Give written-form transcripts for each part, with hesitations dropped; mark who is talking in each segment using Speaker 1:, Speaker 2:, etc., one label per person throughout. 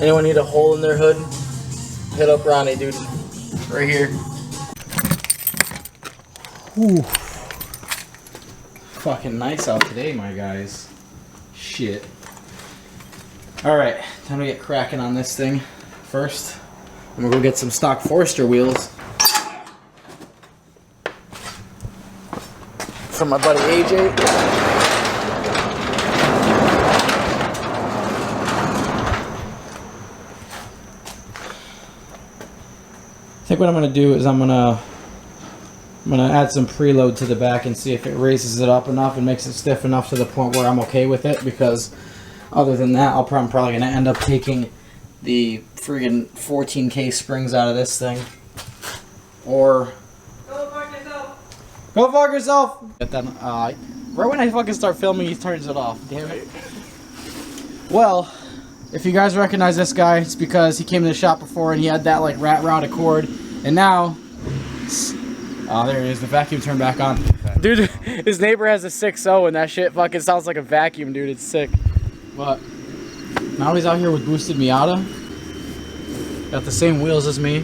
Speaker 1: Anyone need a hole in their hood? Hit up Ronnie, dude. Right here. Whew. Fucking nice out today, my guys. Shit. Alright, time to get cracking on this thing. First, I'm gonna go get some stock Forester wheels from my buddy AJ. I think what I'm gonna do is I'm gonna add some preload to the back and see if it raises it up enough and makes it stiff enough to the point where I'm okay with it, because other than that, I'm probably gonna end up taking the friggin' 14K springs out of this thing. Or go fuck yourself! Go fuck yourself! But then, right when I fucking start filming, he turns it off. Damn it. Well, if you guys recognize this guy, it's because he came to the shop before and he had that like rat rod Accord, and now, oh, there it is. The vacuum turned back on. Dude, his neighbor has a 6.0 and that shit fucking sounds like a vacuum, dude. It's sick. But now he's out here with boosted Miata. Got the same wheels as me.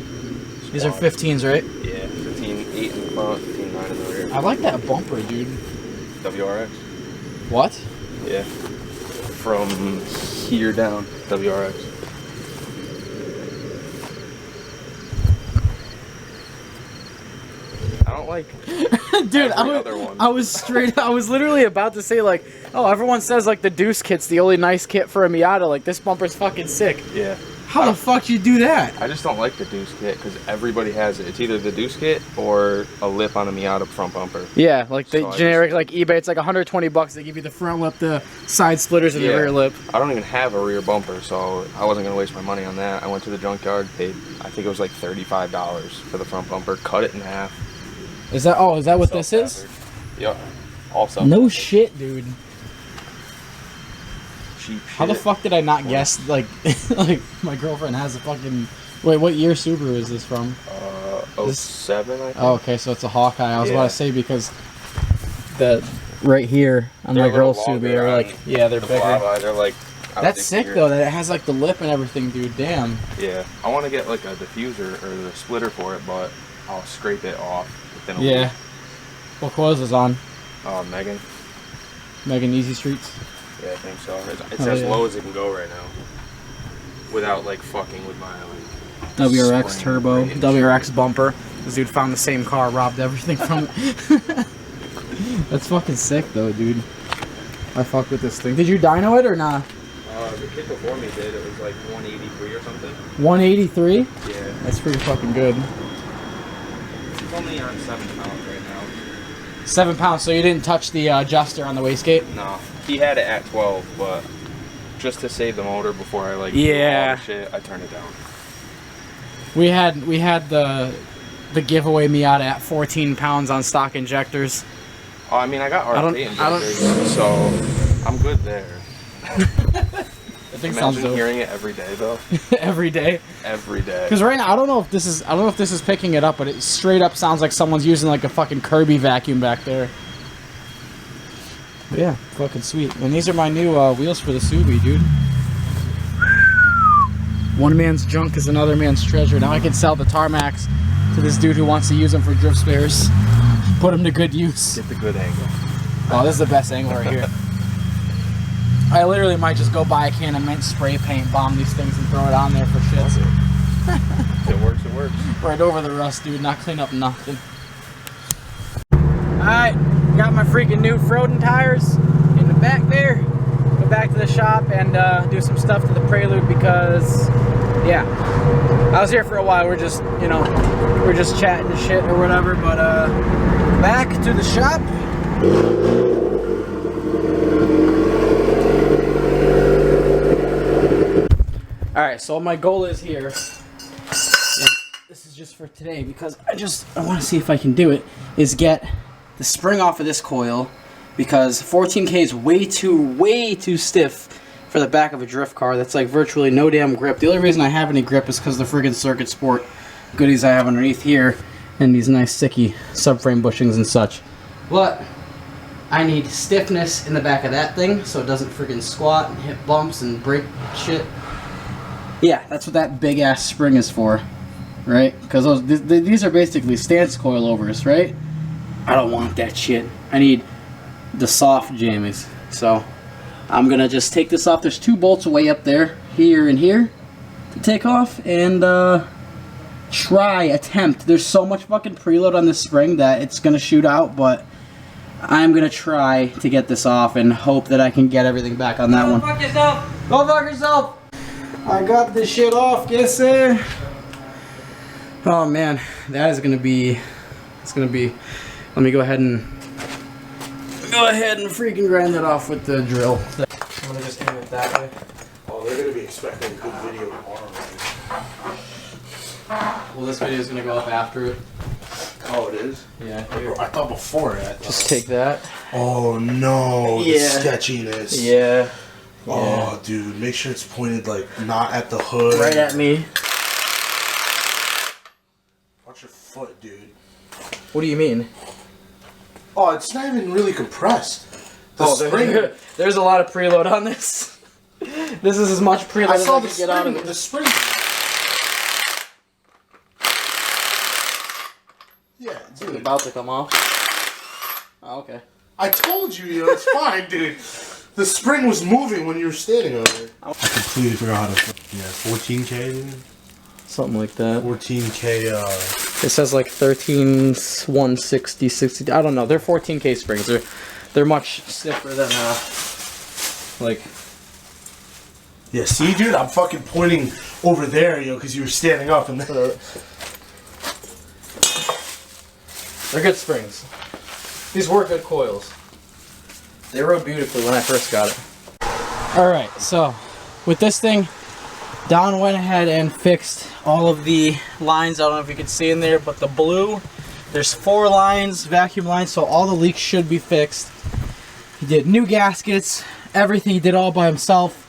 Speaker 1: These are 15s, right?
Speaker 2: Yeah, 15.8 in the front, 15.9 in the rear.
Speaker 1: I like that bumper, dude.
Speaker 2: WRX.
Speaker 1: What?
Speaker 2: Yeah. From here down, WRX. I don't like
Speaker 1: dude, I was literally about to say like, oh, everyone says like the Deuce kit's the only nice kit for a Miata, like this bumper's fucking sick.
Speaker 2: Yeah.
Speaker 1: How the fuck you do that?
Speaker 2: I just don't like the Deuce kit because everybody has it. It's either the Deuce kit or a lip on a Miata front bumper.
Speaker 1: Yeah, like the generic like eBay, it's like 120 bucks. They give you the front lip, the side splitters, and the rear lip.
Speaker 2: I don't even have a rear bumper, so I wasn't gonna waste my money on that. I went to the junkyard, paid I think it was like $35 for the front bumper, cut it in half.
Speaker 1: Is that is that what this is?
Speaker 2: Yep. Also.
Speaker 1: No shit, dude.
Speaker 2: Cheap shit.
Speaker 1: How the fuck did I not guess like like my girlfriend has a fucking wait, what year Subaru is this from?
Speaker 2: 07, I think.
Speaker 1: Oh, okay, so it's a Hawkeye. I was about to say because the right here on my girl's Subaru are like they're bigger.
Speaker 2: They're like
Speaker 1: that's sick though that it has like the lip and everything, dude. Damn.
Speaker 2: Yeah. I want to get like a diffuser or the splitter for it, but I'll scrape it off within a week.
Speaker 1: What coils is on?
Speaker 2: Megan.
Speaker 1: Megan Easy Streets.
Speaker 2: Yeah, I think so. It's as low as it can go right now, without like fucking with my like
Speaker 1: WRX turbo, WRX bumper. This dude found the same car, robbed everything from it. That's fucking sick though, dude. I fuck with this thing. Did you dyno it or not?
Speaker 2: The kid before me did. It was like 183 or something.
Speaker 1: 183?
Speaker 2: Yeah.
Speaker 1: That's pretty fucking good.
Speaker 2: It's only on 7 pounds right now.
Speaker 1: 7 pounds, so you didn't touch the adjuster on the wastegate?
Speaker 2: No. He had it at 12, but just to save the motor before I like do all the shit, I turned it down.
Speaker 1: We had the giveaway Miata at 14 pounds on stock injectors.
Speaker 2: Oh, I mean, I got RP injectors, so I'm good there.
Speaker 1: I think
Speaker 2: Imagine hearing it every day though.
Speaker 1: Every day.
Speaker 2: Every day.
Speaker 1: Because right now I don't know if this is picking it up, but it straight up sounds like someone's using like a fucking Kirby vacuum back there. But yeah, fucking sweet. And these are my new wheels for the Subi, dude. One man's junk is another man's treasure. Now I can sell the Tarmacs to this dude who wants to use them for drift spares. Put them to good use.
Speaker 2: Get the good angle.
Speaker 1: Oh, this is the best angle right here. I literally might just go buy a can of mint spray paint, bomb these things, and throw it on there for shit.
Speaker 2: If it works, it works.
Speaker 1: Right over the rust, dude. Not clean up nothing. Alright, got my freaking new Froden tires in the back there. Go back to the shop and do some stuff to the Prelude because, yeah, I was here for a while. We're just, you know, we're just chatting and shit or whatever. But back to the shop. Alright, so my goal is here, and this is just for today because I want to see if I can do it, is get the spring off of this coil because 14K is way too stiff for the back of a drift car. That's like virtually no damn grip. The only reason I have any grip is because the friggin' Circuit Sport goodies I have underneath here and these nice sticky subframe bushings and such. But I need stiffness in the back of that thing so it doesn't friggin' squat and hit bumps and break shit. Yeah, that's what that big ass spring is for, right? Because these are basically stance coilovers, right? I don't want that shit. I need the soft jammies. So I'm gonna just take this off. There's 2 bolts way up there, here and here, to take off and attempt. There's so much fucking preload on this spring that it's gonna shoot out, but I'm gonna try to get this off and hope that I can get everything back on that one. Go fuck yourself! Go fuck yourself! I got this shit off, yes sir. Oh man, that is gonna be. It's gonna be. Let me go ahead and freaking grind that off with the drill. I'm gonna just aim it that way.
Speaker 3: Oh, they're gonna be expecting a good video tomorrow.
Speaker 1: Well, this video is gonna go up after it.
Speaker 3: Oh, it is?
Speaker 1: Yeah.
Speaker 3: I thought before it.
Speaker 1: Just take that.
Speaker 3: Oh no, the sketchiness.
Speaker 1: Yeah.
Speaker 3: Oh, dude, make sure it's pointed like not at the hood.
Speaker 1: Right at me.
Speaker 3: Watch your foot, dude.
Speaker 1: What do you mean?
Speaker 3: Oh, it's not even really compressed. The spring.
Speaker 1: There's a lot of preload on this. This is as much preload as I can get out of it.
Speaker 3: The spring. Yeah, dude.
Speaker 1: It's about to come off. Oh, okay.
Speaker 3: I told you, it's fine, dude. The spring was moving when you were standing over there. I completely forgot how to. Yeah, 14K, dude.
Speaker 1: Something like that.
Speaker 3: 14K.
Speaker 1: It says like 13, 160, 60. I don't know. They're 14K springs. They're much stiffer than like.
Speaker 3: Yeah, see, dude, I'm fucking pointing over there, yo, because you were standing up and.
Speaker 1: They're good springs. These were good coils. They rode beautifully when I first got it. Alright, so with this thing, Don went ahead and fixed all of the lines. I don't know if you can see in there, but the blue, there's 4 lines, vacuum lines, so all the leaks should be fixed. He did new gaskets, everything he did all by himself,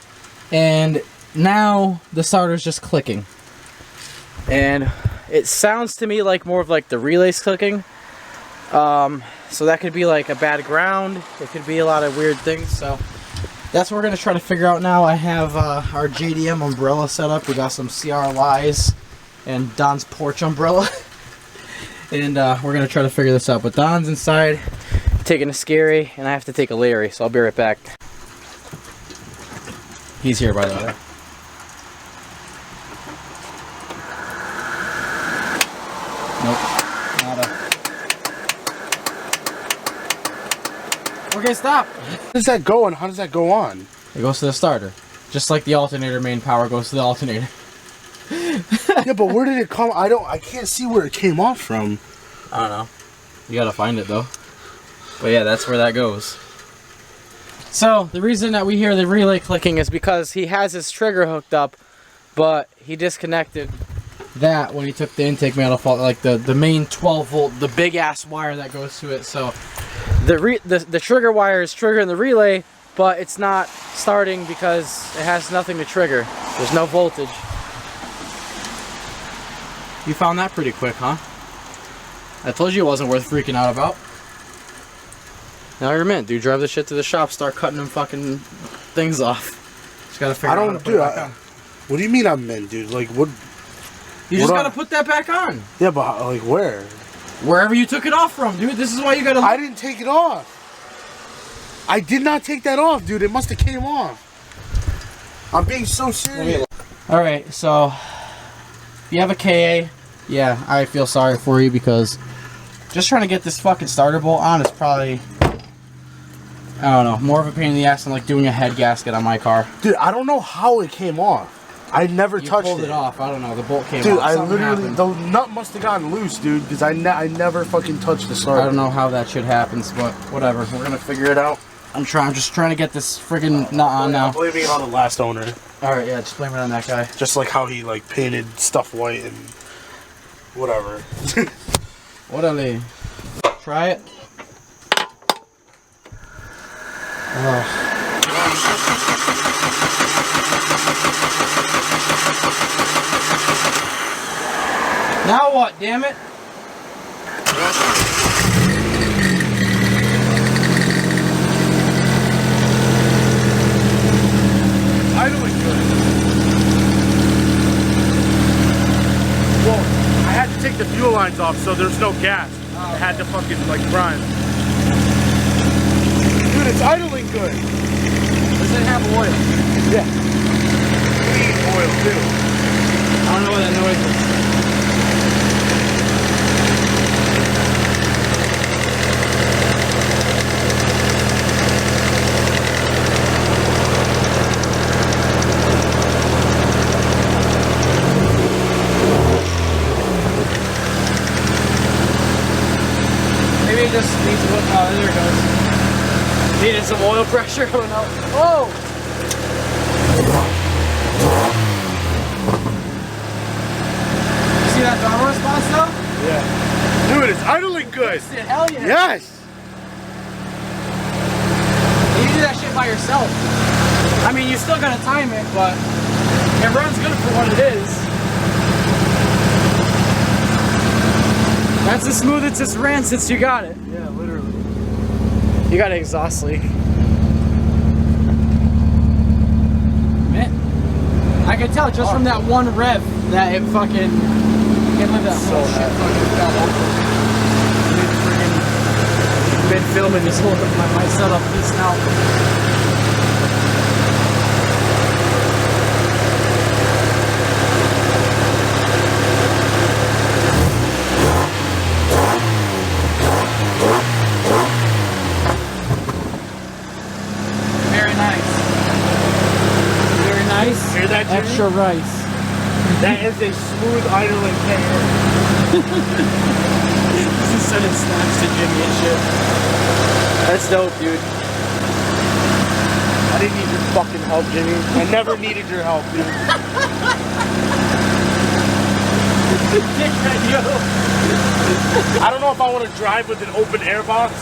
Speaker 1: and now the starter's just clicking. And it sounds to me like more of like the relays clicking. So that could be like a bad ground. It could be a lot of weird things. So that's what we're going to try to figure out now. I have our JDM umbrella set up. We got some CRYs and Don's porch umbrella. And we're going to try to figure this out. But Don's inside taking a Scary, and I have to take a Larry. So I'll be right back. He's here, by the way. Nope. Nada. Okay, stop.
Speaker 3: How does that go and how does that go on?
Speaker 1: It goes to the starter. Just like the alternator main power goes to the alternator.
Speaker 3: Yeah, but where did it come? I can't see where it came off from.
Speaker 1: I don't know. You gotta find it though. But yeah, that's where that goes. So, the reason that we hear the relay clicking is because he has his trigger hooked up, but he disconnected that when he took the intake manifold, like the main 12 volt, the big ass wire that goes to it. So the trigger wire is triggering the relay, but it's not starting because it has nothing to trigger. There's no voltage. You found that pretty quick, huh? I told you it wasn't worth freaking out about. Now you're meant, dude. Drive this shit to the shop, start cutting them fucking things off. Just gotta figure out how to put it back on.
Speaker 3: What do you mean I'm meant, dude? Like what?
Speaker 1: You just gotta put that back on.
Speaker 3: Yeah, but like where?
Speaker 1: Wherever you took it off from, dude. This is why you gotta.
Speaker 3: I didn't take it off. I did not take that off, dude. It must have came off. I'm being so serious.
Speaker 1: Alright, so if you have a KA, yeah, I feel sorry for you because just trying to get this fucking starter bolt on is probably, I don't know, more of a pain in the ass than like doing a head gasket on my car.
Speaker 3: Dude, I don't know how it came off. I never touched it.
Speaker 1: You pulled it off. I don't know. The bolt came off.
Speaker 3: Dude, I literally, the nut must have gotten loose, dude, because I never fucking touched the starter.
Speaker 1: I don't know how that shit happens, but whatever. We're gonna figure it out. I'm just trying to get this friggin' nut on now.
Speaker 3: I'm blaming it on the last owner.
Speaker 1: Alright, yeah, just blame it on that guy.
Speaker 3: Just like how he like painted stuff white and whatever.
Speaker 1: Whatever. Try it. Now what, damn it?
Speaker 3: I know it's good. the fuel lines off, so there's no gas. I had to fucking like grind. Dude, it's idling good.
Speaker 1: Does it have oil?
Speaker 3: Yeah. Clean oil too.
Speaker 1: I don't know what that noise is. Maybe it just needs to look. Oh, there it goes. Needed some oil pressure. I don't know. Whoa! You see that throttle response though?
Speaker 3: Yeah. Dude, it's idling good.
Speaker 1: Hell yeah.
Speaker 3: Yes.
Speaker 1: You do that shit by yourself. I mean, you still gotta time it, but it runs good for what it is. That's as smooth as it's ran since you got it.
Speaker 3: Yeah, literally.
Speaker 1: You got an exhaust leak. Man, I could tell just from that one rev that it fucking can't let that whole shit fucking fell over. Been filming this whole my setup piece now.
Speaker 3: Hear that, Jimmy?
Speaker 1: Extra rice.
Speaker 3: That is a smooth idling can.
Speaker 1: This is sending snaps to Jimmy and shit. That's dope, dude.
Speaker 3: I didn't need your fucking help, Jimmy. I never needed your help, dude. I don't know if I want to drive with an open air box,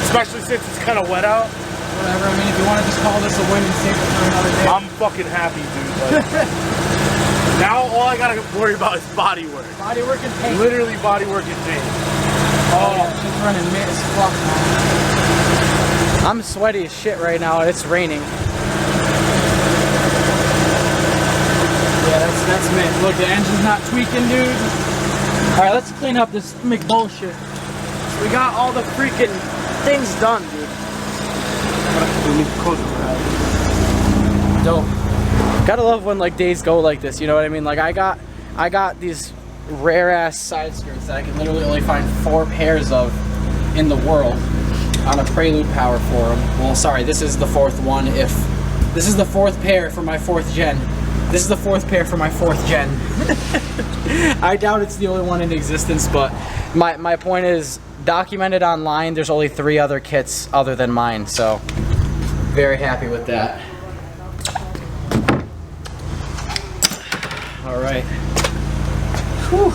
Speaker 3: especially since it's kind of wet out.
Speaker 1: Whatever, I mean, if you want to just call this a win and save it for another day.
Speaker 3: I'm fucking happy, dude. Like, now all I gotta worry about is body work.
Speaker 1: Body work and paint.
Speaker 3: Literally body work and paint.
Speaker 1: Oh, yeah, she's running mid as fuck, man. I'm sweaty as shit right now, and it's raining. Yeah, that's mid. Look, the engine's not tweaking, dude. Alright, let's clean up this McBullshit. So we got all the freaking things done, dude.
Speaker 3: We need to close it out.
Speaker 1: Dope. Gotta love when like days go like this, you know what I mean? Like I got these rare ass side skirts that I can literally only find 4 pairs of in the world on a Prelude Power forum. Well, sorry, this is the 4th one. If this is the 4th pair for my 4th gen, this is the 4th pair for my 4th gen. I doubt it's the only one in existence, but my point is, documented online, there's only 3 other kits other than mine, so very happy with that. All right. Whew.